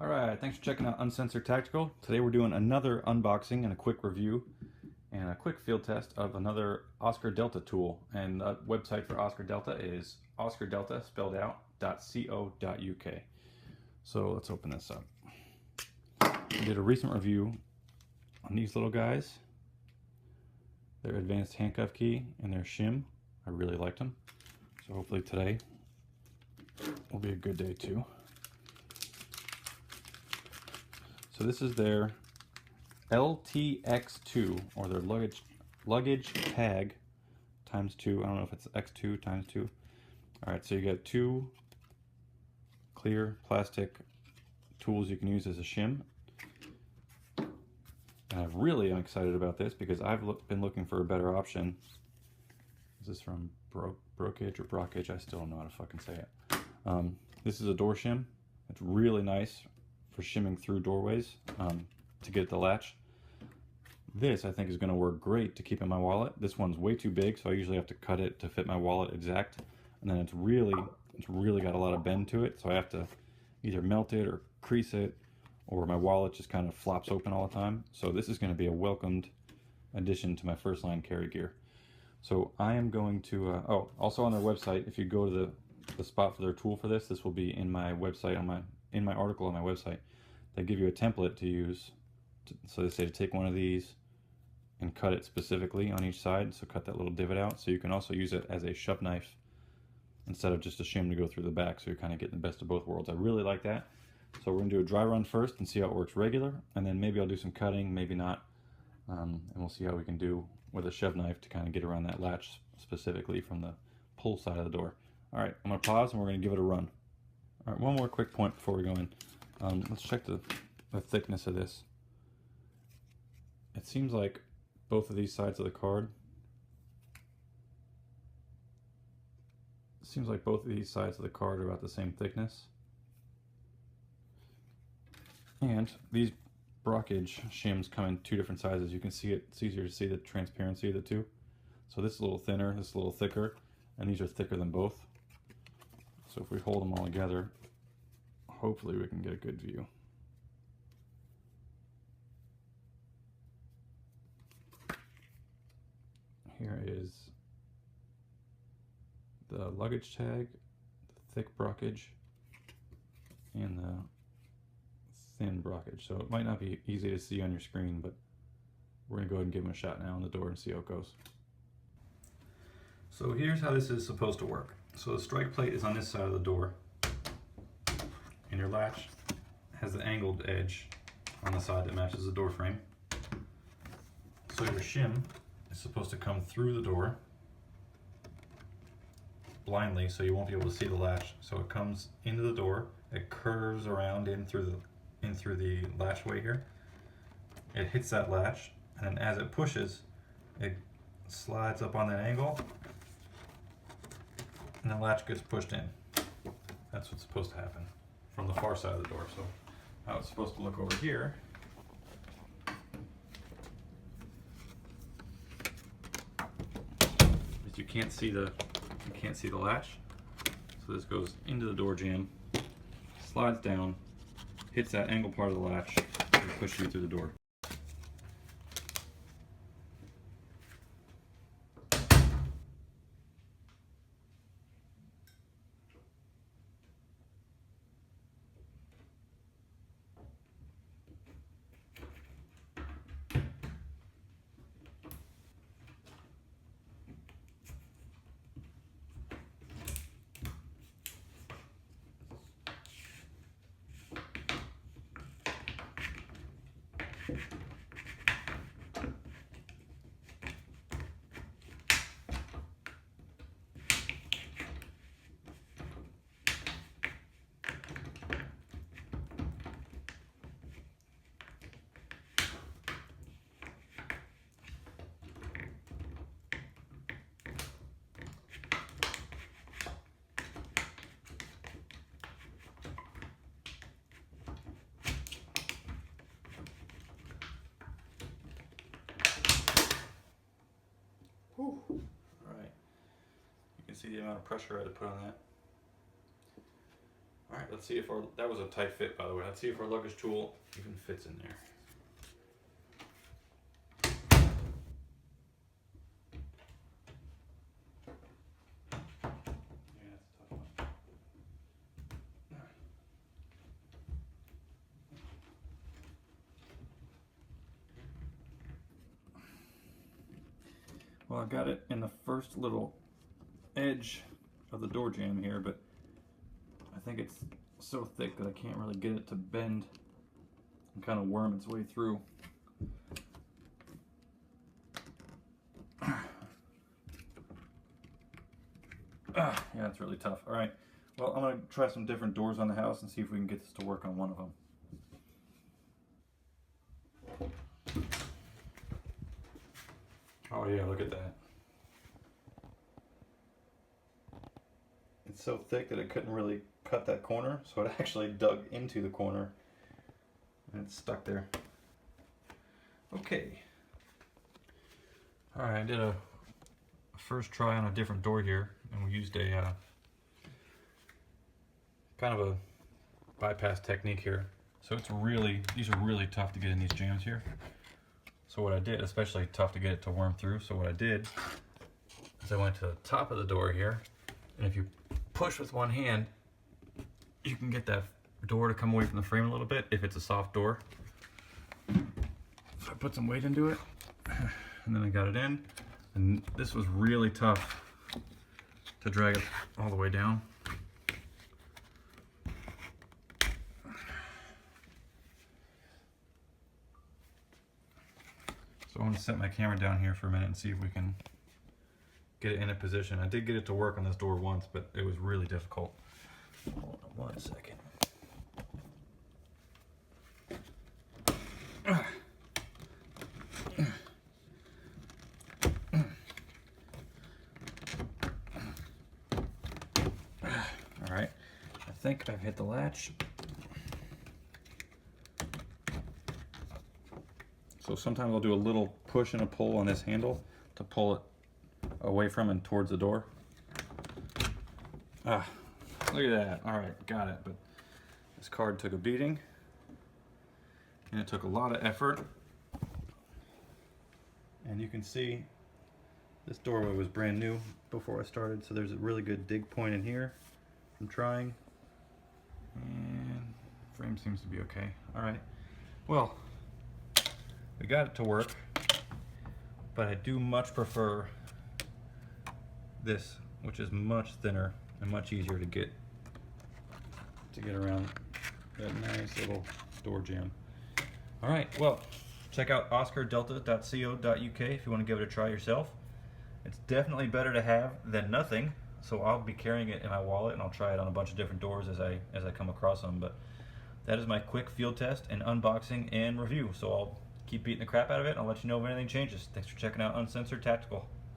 Alright, thanks for checking out Uncensored Tactical. Today we're doing another unboxing and a quick review and a quick field test of another Oscar Delta tool. And the website for Oscar Delta is oscardelta, spelled out, .co.uk. So let's open this up. We did a recent review on these little guys. Their advanced handcuff key and their Shim. I really liked them. So hopefully today will be a good day too. So this is their LTX2, or their luggage tag times 2. I don't know if it's X2 times 2. All right, so you get 2 clear plastic tools you can use as a shim. And I really am excited about this because I've been looking for a better option. Is this from Brokage or Brockage? I still don't know how to fucking say it. This is a door shim. It's really nice for shimming through doorways to get the latch. This I think is going to work great to keep in my wallet. This one's way too big, so I usually have to cut it to fit my wallet exact. And then it's really got a lot of bend to it, so I have to either melt it or crease it, or my wallet just kind of flops open all the time. So this is going to be a welcomed addition to my first line carry gear. So I am going to also on their website, if you go to the spot for their tool for this will be in my website, in my article on my website. They give you a template to use. So they say to take one of these and cut it specifically on each side. So cut that little divot out. So you can also use it as a shove knife instead of just a shim to go through the back. So you're kind of getting the best of both worlds. I really like that. So we're going to do a dry run first and see how it works regular. And then maybe I'll do some cutting, maybe not. And we'll see how we can do with a shove knife to kind of get around that latch specifically from the pull side of the door. All right, I'm going to pause and we're going to give it a run. All right, one more quick point before we go in. Let's check the thickness of this. It seems like both of these sides of the card, are about the same thickness. And these Brockage shims come in 2 different sizes. You can see it's easier to see the transparency of the two. So this is a little thinner, this is a little thicker, and these are thicker than both. So if we hold them all together, hopefully we can get a good view. Here is the luggage tag, the thick Brockage, and the thin Brockage. So it might not be easy to see on your screen, but we're going to go ahead and give them a shot now on the door and see how it goes. So here's how this is supposed to work. So the strike plate is on this side of the door, and your latch has the angled edge on the side that matches the door frame. So your shim is supposed to come through the door blindly, so you won't be able to see the latch. So it comes into the door, it curves around in through the latchway here. It hits that latch, and then as it pushes, it slides up on that angle, and the latch gets pushed in. That's what's supposed to happen from the far side of the door. So how it's supposed to look over here is you can't see the latch. So this goes into the door jamb, slides down, hits that angle part of the latch, and pushes you through the door. Whew. All right, you can see the amount of pressure I had to put on that. All right, Let's see if our, that was a tight fit, by the way. Let's see if our luggage tool even fits in there. Yeah, that's a tough one. Well, I got it in the first little edge of the door jamb here, but I think it's so thick that I can't really get it to bend and kind of worm its way through. Yeah, it's really tough. All right, well, I'm gonna try some different doors on the house and see if we can get this to work on one of them. Oh yeah, look at that. It's so thick that it couldn't really cut that corner, so it actually dug into the corner and it's stuck there. Okay. Alright, I did a first try on a different door here, and we used a kind of a bypass technique here. So it's really, these are really tough to get in these jams here. So what I did, especially tough to get it to worm through, so what I did is I went to the top of the door here, and if you push with one hand, you can get that door to come away from the frame a little bit if it's a soft door. So I put some weight into it, and then I got it in, and this was really tough to drag it all the way down. So I'm going to set my camera down here for a minute and see if we can get it in a position. I did get it to work on this door once, but it was really difficult. Hold on 1 second. All right, I think I've hit the latch. So sometimes I'll do a little push and a pull on this handle to pull it away from and towards the door. Ah, look at that. All right, got it. But this card took a beating, and it took a lot of effort. And you can see this doorway was brand new before I started, so there's a really good dig point in here. I'm trying, and frame seems to be okay. All right, well, we got it to work, but I do much prefer this, which is much thinner and much easier to get around that nice little door jamb. All right, well, check out oscardelta.co.uk if you want to give it a try yourself. It's definitely better to have than nothing, so I'll be carrying it in my wallet, and I'll try it on a bunch of different doors as I come across them. But that is my quick field test and unboxing and review, so I'll keep beating the crap out of it, and I'll let you know if anything changes. Thanks for checking out Uncensored Tactical.